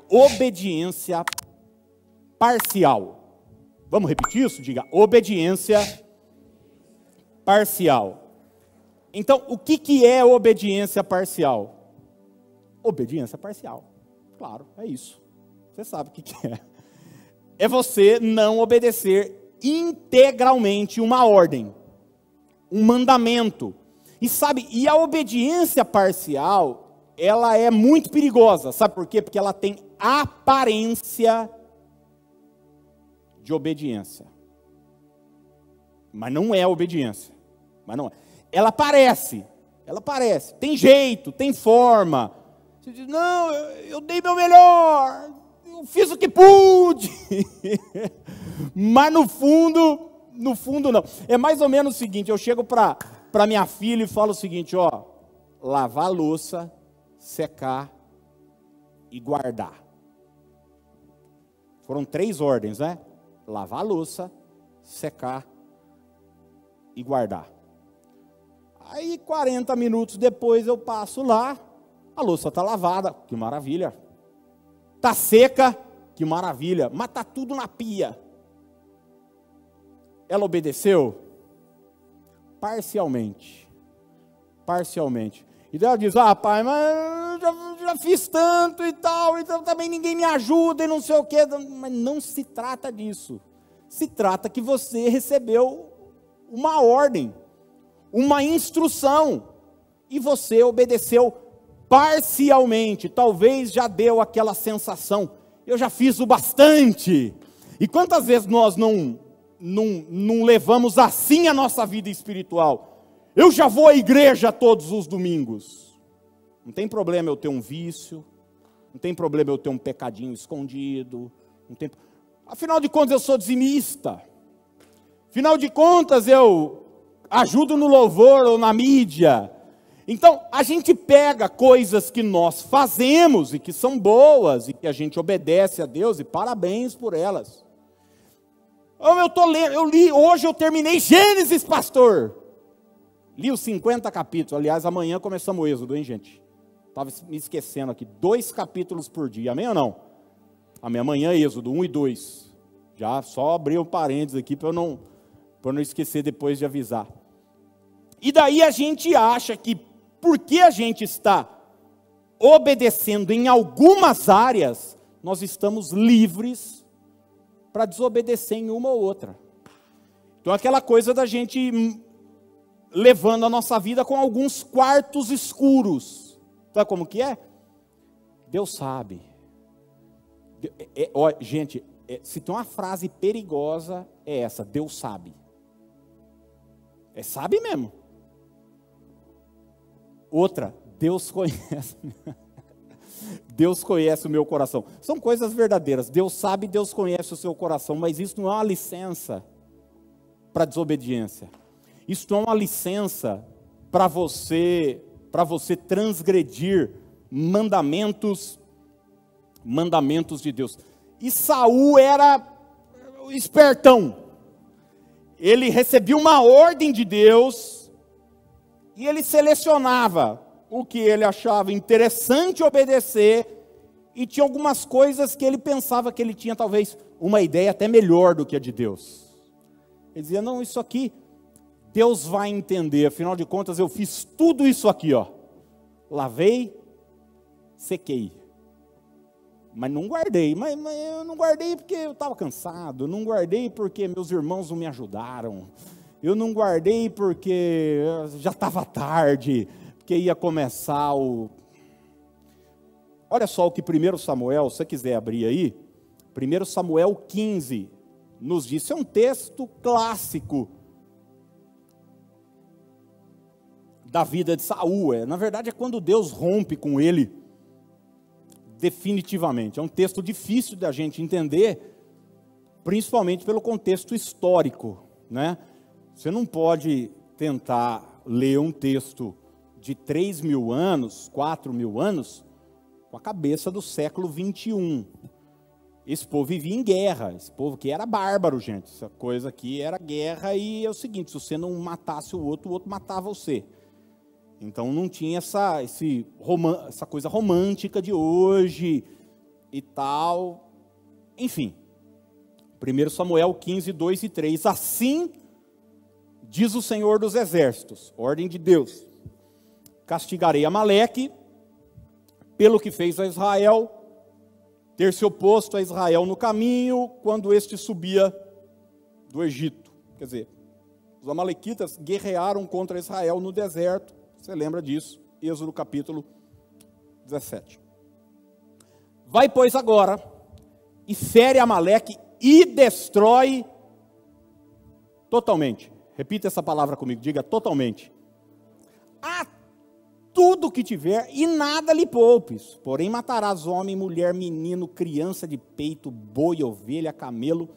obediência parcial. Vamos repetir isso? Diga, obediência parcial. Então, o que é obediência parcial? Obediência parcial, claro, é isso. Você sabe o que é. É você não obedecer integralmente uma ordem, um mandamento. E sabe, e a obediência parcial, ela é muito perigosa. Sabe por quê? Porque ela tem aparência de obediência. Mas não é obediência. Mas não é. Ela parece. Tem jeito, tem forma. Você diz, não, eu dei meu melhor. Eu fiz o que pude. Mas no fundo não. É mais ou menos o seguinte, eu chego para minha filha e falo o seguinte, ó, lavar a louça, secar e guardar. Foram 3 ordens, né? Lavar a louça, secar e guardar. Aí 40 minutos depois eu passo lá, a louça está lavada, que maravilha. Está seca, que maravilha, mas está tudo na pia. Ela obedeceu? Parcialmente. E daí ela diz, pai, mas eu já fiz tanto e tal, então também ninguém me ajuda e não sei o quê. Mas não se trata disso. Se trata que você recebeu uma ordem, uma instrução, e você obedeceu parcialmente. Talvez já deu aquela sensação, eu já fiz o bastante. E quantas vezes nós não levamos assim a nossa vida espiritual? Eu já vou à igreja todos os domingos. Não tem problema eu ter um vício, não tem problema eu ter um pecadinho escondido, afinal de contas eu sou dizimista, afinal de contas eu ajudo no louvor ou na mídia. Então a gente pega coisas que nós fazemos e que são boas e que a gente obedece a Deus, e parabéns por elas. Eu li, hoje eu terminei Gênesis, pastor. Li os 50 capítulos, aliás, amanhã começamos o Êxodo, hein, gente? Estava me esquecendo aqui, 2 capítulos por dia, amém ou não? Amém, amanhã é Êxodo, 1 e 2. Já só abri um parênteses aqui para eu não esquecer depois de avisar. E daí a gente acha que, porque a gente está obedecendo em algumas áreas, nós estamos livres para desobedecer em uma ou outra. Então aquela coisa da gente levando a nossa vida com alguns quartos escuros. Sabe como que é? Deus sabe. Gente, se tem uma frase perigosa, é essa: Deus sabe. Sabe mesmo. Outra, Deus conhece. Deus conhece o meu coração. São coisas verdadeiras. Deus sabe, Deus conhece o seu coração, mas isso não é uma licença para desobediência. Isso não é uma licença para você transgredir mandamentos de Deus. E Saul era espertão. Ele recebia uma ordem de Deus e ele selecionava o que ele achava interessante obedecer, e tinha algumas coisas que ele pensava que ele tinha talvez uma ideia até melhor do que a de Deus. Ele dizia, não, isso aqui Deus vai entender, afinal de contas eu fiz tudo isso aqui, ó. Lavei, sequei. Mas não guardei, mas eu não guardei porque eu estava cansado, eu não guardei porque meus irmãos não me ajudaram, eu não guardei porque já estava tarde, porque ia começar o... Olha só o que 1 Samuel, se você quiser abrir aí, 1 Samuel 15, nos diz, isso é um texto clássico da vida de Saul, na verdade é quando Deus rompe com ele, definitivamente. É um texto difícil da gente entender, principalmente pelo contexto histórico, né? Você não pode tentar ler um texto de 3.000 anos, 4.000 anos, com a cabeça do século 21. Esse povo vivia em guerra, esse povo que era bárbaro, gente. Essa coisa aqui era guerra, e é o seguinte, se você não matasse o outro matava você. Então não tinha essa coisa romântica de hoje, e tal. Enfim, 1 Samuel 15, 2 e 3. Assim diz o Senhor dos Exércitos, ordem de Deus: castigarei Amaleque pelo que fez a Israel, ter se oposto a Israel no caminho, quando este subia do Egito. Quer dizer, os amalequitas guerrearam contra Israel no deserto. Você lembra disso? Êxodo capítulo 17. Vai, pois, agora, e fere Amaleque e destrói totalmente. Repita essa palavra comigo, diga totalmente. A tudo que tiver, e nada lhe poupes. Porém matarás homem, mulher, menino, criança de peito, boi, ovelha, camelo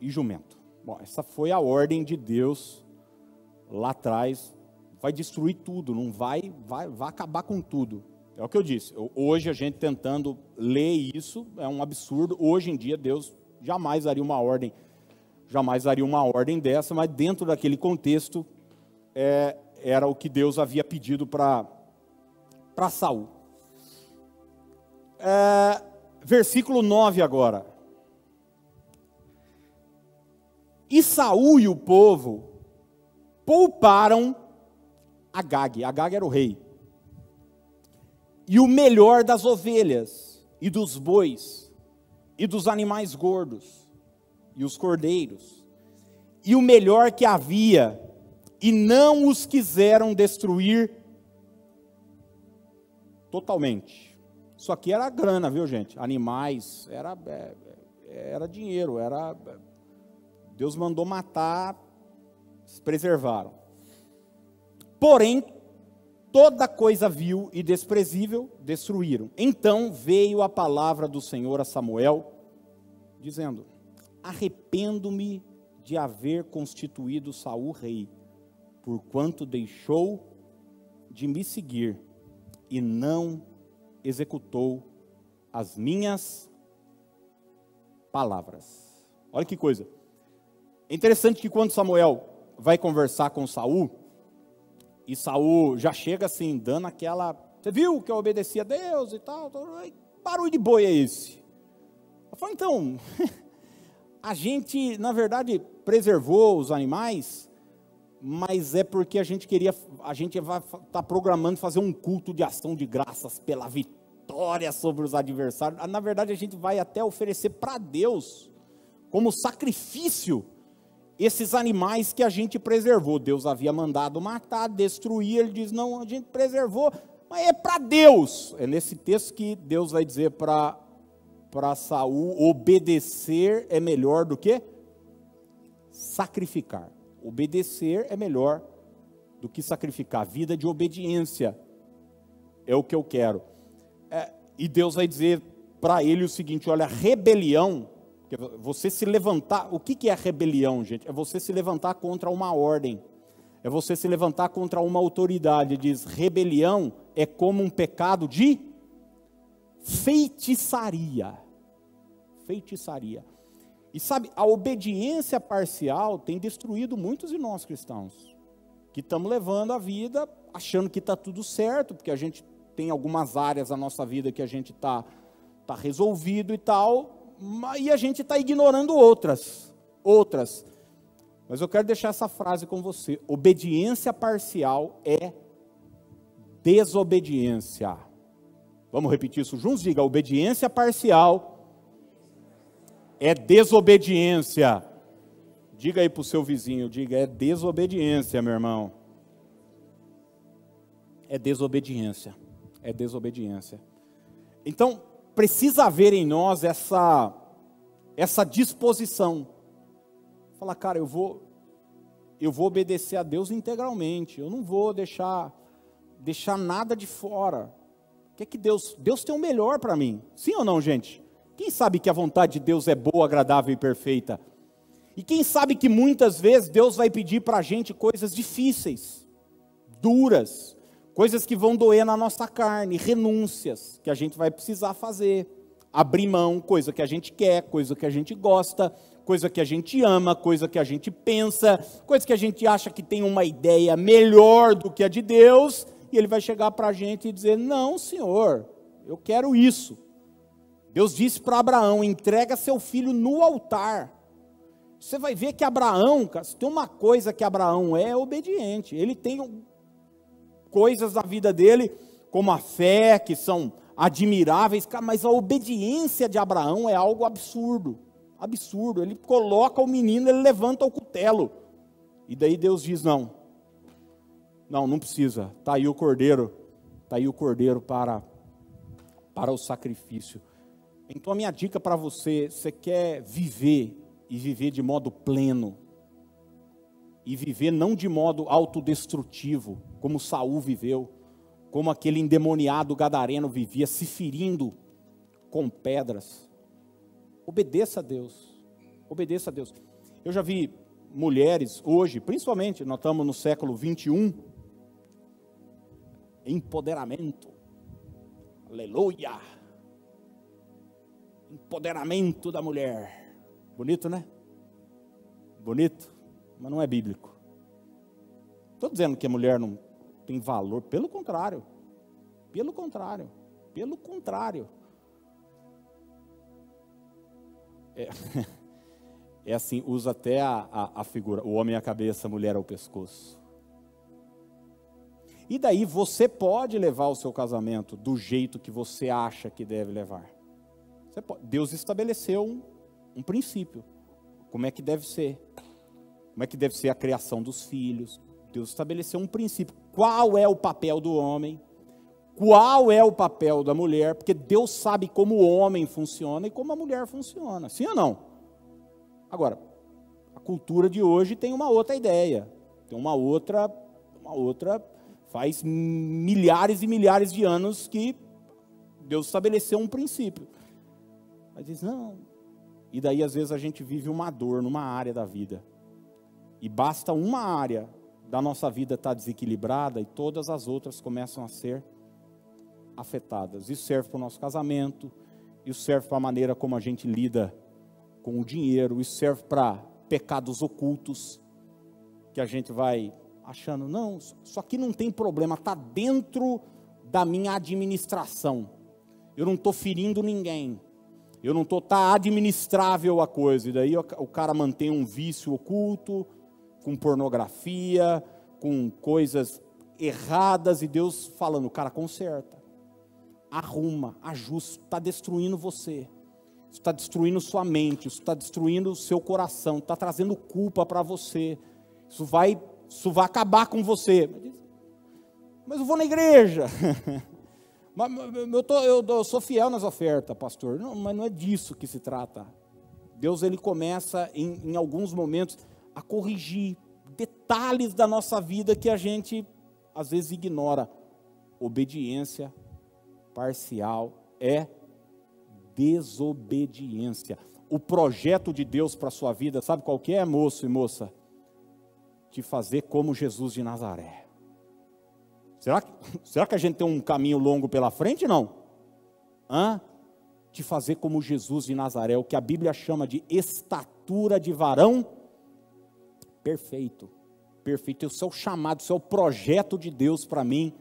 e jumento. Bom, essa foi a ordem de Deus lá atrás. Vai destruir tudo, não vai acabar com tudo. É o que eu disse. Hoje a gente tentando ler isso é um absurdo. Hoje em dia Deus jamais daria uma ordem dessa, mas dentro daquele contexto era o que Deus havia pedido para Saul. Versículo 9 agora. E Saul e o povo pouparam Agag. Agag era o rei. E o melhor das ovelhas, e dos bois, e dos animais gordos, e os cordeiros, e o melhor que havia, e não os quiseram destruir totalmente. Isso aqui era grana, viu, gente? Animais, era dinheiro, Deus mandou matar, se preservaram. Porém, toda coisa vil e desprezível destruíram. Então veio a palavra do Senhor a Samuel, dizendo: arrependo-me de haver constituído Saul rei, porquanto deixou de me seguir e não executou as minhas palavras. Olha que coisa. É interessante que quando Samuel vai conversar com Saul, e Saul já chega assim, dando aquela... Você viu que eu obedeci a Deus e tal? Barulho de boi é esse? Eu falo, então, a gente, na verdade, preservou os animais, mas é porque a gente vai estar programando fazer um culto de ação de graças pela vitória sobre os adversários. Na verdade, a gente vai até oferecer para Deus, como sacrifício, esses animais que a gente preservou. Deus havia mandado matar, destruir, ele diz, não, a gente preservou, mas é para Deus. É nesse texto que Deus vai dizer para Saul, obedecer é melhor do que sacrificar. Obedecer é melhor do que sacrificar. Vida de obediência é o que eu quero. E Deus vai dizer para ele o seguinte, olha, rebelião, você se levantar, o que é rebelião, gente? É você se levantar contra uma ordem, é você se levantar contra uma autoridade. Diz, rebelião é como um pecado de feitiçaria. Feitiçaria. E sabe, a obediência parcial tem destruído muitos de nós cristãos, que estamos levando a vida achando que está tudo certo, porque a gente tem algumas áreas da nossa vida que a gente está resolvido e tal, e a gente está ignorando outras. Mas eu quero deixar essa frase com você: obediência parcial é desobediência. Vamos repetir isso juntos? Diga, obediência parcial é desobediência. Diga aí para o seu vizinho, diga, é desobediência, meu irmão. É desobediência. É desobediência. Então, precisa haver em nós essa disposição. Falar, cara, eu vou obedecer a Deus integralmente. Eu não vou deixar nada de fora. O que é que Deus tem o melhor para mim? Sim ou não, gente? Quem sabe que a vontade de Deus é boa, agradável e perfeita? E quem sabe que muitas vezes Deus vai pedir para a gente coisas difíceis, duras, coisas que vão doer na nossa carne, renúncias que a gente vai precisar fazer, abrir mão, coisa que a gente quer, coisa que a gente gosta, coisa que a gente ama, coisa que a gente pensa, coisa que a gente acha que tem uma ideia melhor do que a de Deus, e Ele vai chegar para a gente e dizer, não, Senhor, eu quero isso. Deus disse para Abraão, entrega seu filho no altar. Você vai ver que Abraão, cara, se tem uma coisa que Abraão é obediente. Ele tem coisas na vida dele, como a fé, que são admiráveis, mas a obediência de Abraão é algo absurdo. Absurdo. Ele coloca o menino, ele levanta o cutelo. E daí Deus diz, não precisa. Está aí o cordeiro para o sacrifício. Então a minha dica para você, você quer viver e viver de modo pleno, e viver não de modo autodestrutivo, como Saul viveu, como aquele endemoniado gadareno vivia, se ferindo com pedras. Obedeça a Deus, obedeça a Deus. Eu já vi mulheres hoje, principalmente, nós estamos no século 21, empoderamento, aleluia, empoderamento da mulher. Bonito, né? Bonito, mas não é bíblico. Estou dizendo que a mulher não tem valor, pelo contrário. É assim, usa até a figura, o homem é a cabeça, a mulher é o pescoço. E daí você pode levar o seu casamento do jeito que você acha que deve levar. Você pode. Deus estabeleceu um princípio, como é que deve ser a criação dos filhos. Deus estabeleceu um princípio, qual é o papel do homem, qual é o papel da mulher, porque Deus sabe como o homem funciona e como a mulher funciona, sim ou não? Agora, a cultura de hoje tem uma outra ideia, tem uma outra, faz milhares e milhares de anos que Deus estabeleceu um princípio, mas diz não. E daí às vezes a gente vive uma dor numa área da vida. E basta uma área da nossa vida estar desequilibrada e todas as outras começam a ser afetadas. Isso serve para o nosso casamento, isso serve para a maneira como a gente lida com o dinheiro, isso serve para pecados ocultos, que a gente vai achando, não, isso aqui não tem problema, está dentro da minha administração. Eu não estou ferindo ninguém. Eu não estou, está administrável a coisa, e daí o cara mantém um vício oculto, com pornografia, com coisas erradas, e Deus falando, cara, conserta, arruma, ajusta, está destruindo você, está destruindo sua mente, isso está destruindo o seu coração, está trazendo culpa para você, isso vai acabar com você. Mas eu vou na igreja. Eu sou fiel nas ofertas, pastor. Não, mas não é disso que se trata. Deus, ele começa em alguns momentos a corrigir detalhes da nossa vida que a gente às vezes ignora. Obediência parcial é desobediência. O projeto de Deus para a sua vida, sabe qual que é, moço e moça? Te fazer como Jesus de Nazaré. Será que a gente tem um caminho longo pela frente, não? Te fazer como Jesus de Nazaré, o que a Bíblia chama de estatura de varão perfeito. Perfeito, é o seu chamado, o seu projeto de Deus para mim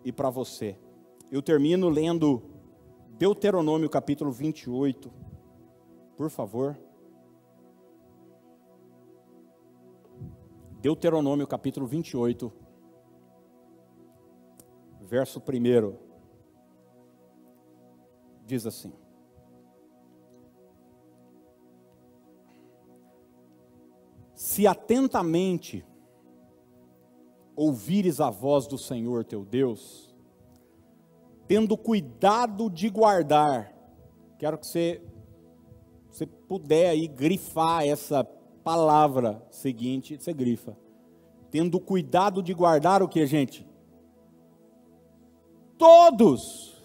e para você. Eu termino lendo Deuteronômio capítulo 28, por favor. Deuteronômio capítulo 28. Verso 1, diz assim: se atentamente ouvires a voz do Senhor teu Deus, tendo cuidado de guardar, quero que você puder aí grifar essa palavra seguinte, você grifa, tendo cuidado de guardar o que, gente? Todos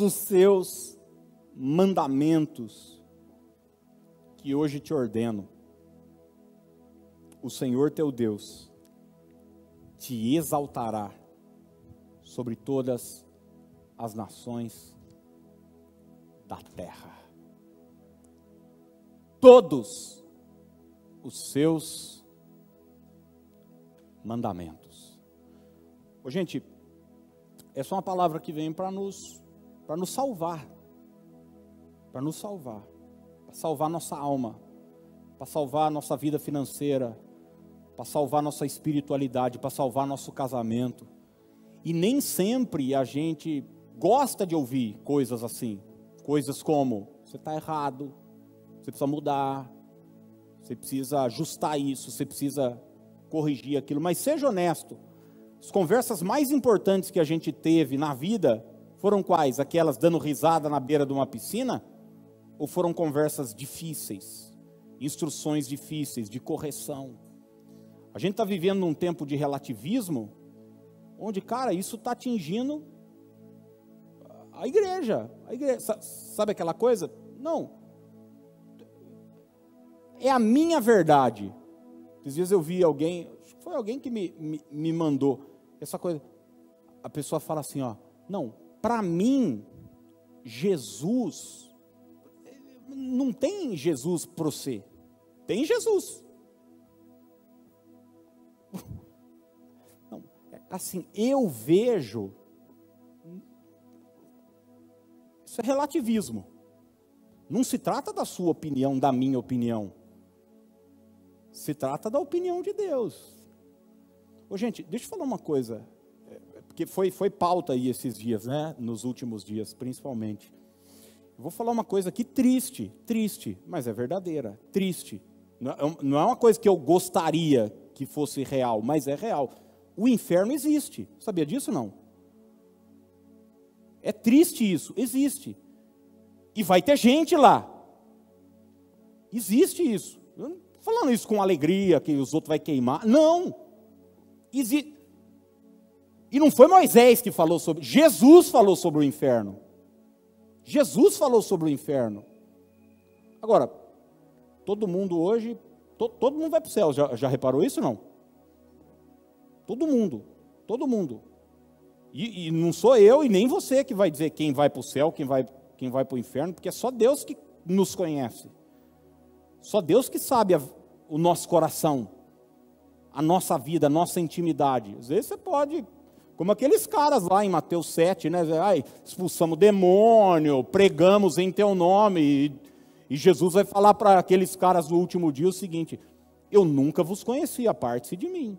os seus mandamentos que hoje te ordeno, o Senhor teu Deus te exaltará sobre todas as nações da terra. Todos os seus mandamentos. Gente, essa é uma palavra que vem para nos salvar. Para nos salvar. Para salvar nossa alma. Para salvar nossa vida financeira. Para salvar nossa espiritualidade. Para salvar nosso casamento. E nem sempre a gente gosta de ouvir coisas assim. Coisas como, você está errado, você precisa mudar, você precisa ajustar isso, você precisa corrigir aquilo. Mas seja honesto, as conversas mais importantes que a gente teve na vida foram quais? Aquelas dando risada na beira de uma piscina? Ou foram conversas difíceis, instruções difíceis, de correção? A gente está vivendo num tempo de relativismo, onde, cara, isso está atingindo a igreja. Sabe aquela coisa? Não. É a minha verdade. Esses dias eu vi alguém, foi alguém que me mandou essa coisa. A pessoa fala assim, ó, não, para mim, Jesus, não tem Jesus para você, tem Jesus. Assim, eu vejo, isso é relativismo, não se trata da sua opinião, da minha opinião, se trata da opinião de Deus. Ô, gente, deixa eu falar uma coisa, porque foi pauta aí esses dias, né, nos últimos dias, principalmente. Eu vou falar uma coisa aqui triste, mas é verdadeira, triste, não é uma coisa que eu gostaria que fosse real, mas é real. O inferno existe. Sabia disso, não? É triste isso. Existe. E vai ter gente lá. Existe isso. Eu não estou falando isso com alegria, que os outros vão queimar. Não. Existe. E não foi Moisés que falou sobre. Jesus falou sobre o inferno. Jesus falou sobre o inferno. Agora, todo mundo hoje, todo mundo vai para o céu. Já reparou isso, não? Todo mundo. E não sou eu e nem você que vai dizer quem vai para o céu, quem vai para o inferno, porque é só Deus que nos conhece. Só Deus que sabe o nosso coração, a nossa vida, a nossa intimidade. Às vezes você pode, como aqueles caras lá em Mateus 7, né? Ai, expulsamos demônio, pregamos em teu nome, e Jesus vai falar para aqueles caras no último dia o seguinte: eu nunca vos conheci, aparte-se de mim.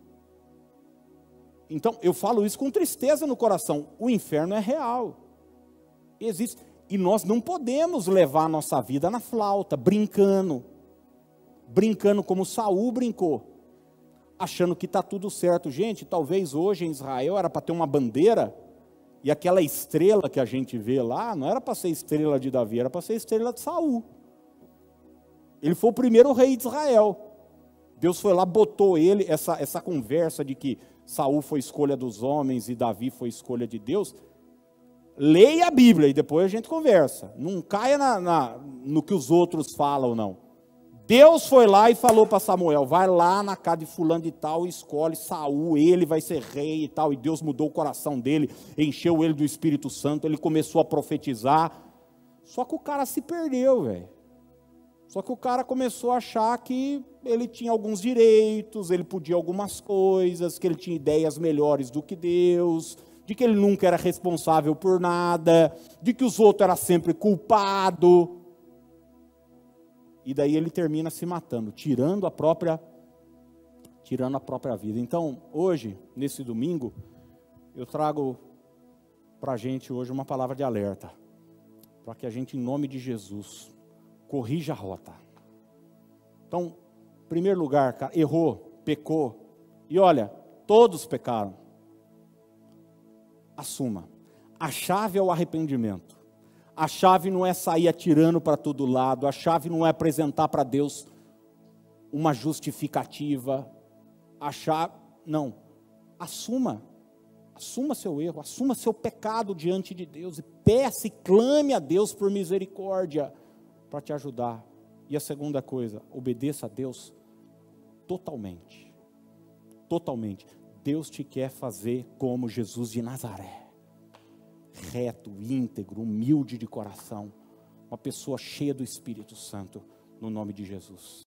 Então, eu falo isso com tristeza no coração. O inferno é real. Existe. E nós não podemos levar a nossa vida na flauta, brincando como Saul brincou, achando que está tudo certo. Gente, talvez hoje em Israel era para ter uma bandeira, e aquela estrela que a gente vê lá, não era para ser estrela de Davi, era para ser estrela de Saul. Ele foi o primeiro rei de Israel. Deus foi lá, botou ele, essa conversa de que Saul foi escolha dos homens e Davi foi escolha de Deus. Leia a Bíblia e depois a gente conversa. Não caia no que os outros falam, não. Deus foi lá e falou para Samuel: vai lá na casa de fulano de tal e escolhe Saul, ele vai ser rei e tal. E Deus mudou o coração dele, encheu ele do Espírito Santo, ele começou a profetizar. Só que o cara se perdeu, velho. Só que o cara começou a achar que ele tinha alguns direitos, ele podia algumas coisas, que ele tinha ideias melhores do que Deus, de que ele nunca era responsável por nada, de que os outros eram sempre culpados. E daí ele termina se matando, tirando a própria vida. Então, hoje, nesse domingo, eu trago para a gente hoje uma palavra de alerta, para que a gente, em nome de Jesus, corrija a rota. Então, em primeiro lugar, cara, errou, pecou, e olha, todos pecaram. Assuma. A chave é o arrependimento. A chave não é sair atirando para todo lado, a chave não é apresentar para Deus uma justificativa, não, assuma seu erro, assuma seu pecado diante de Deus, e peça e clame a Deus por misericórdia, para te ajudar. E a segunda coisa, obedeça a Deus totalmente, Deus te quer fazer como Jesus de Nazaré, reto, íntegro, humilde de coração, uma pessoa cheia do Espírito Santo, no nome de Jesus.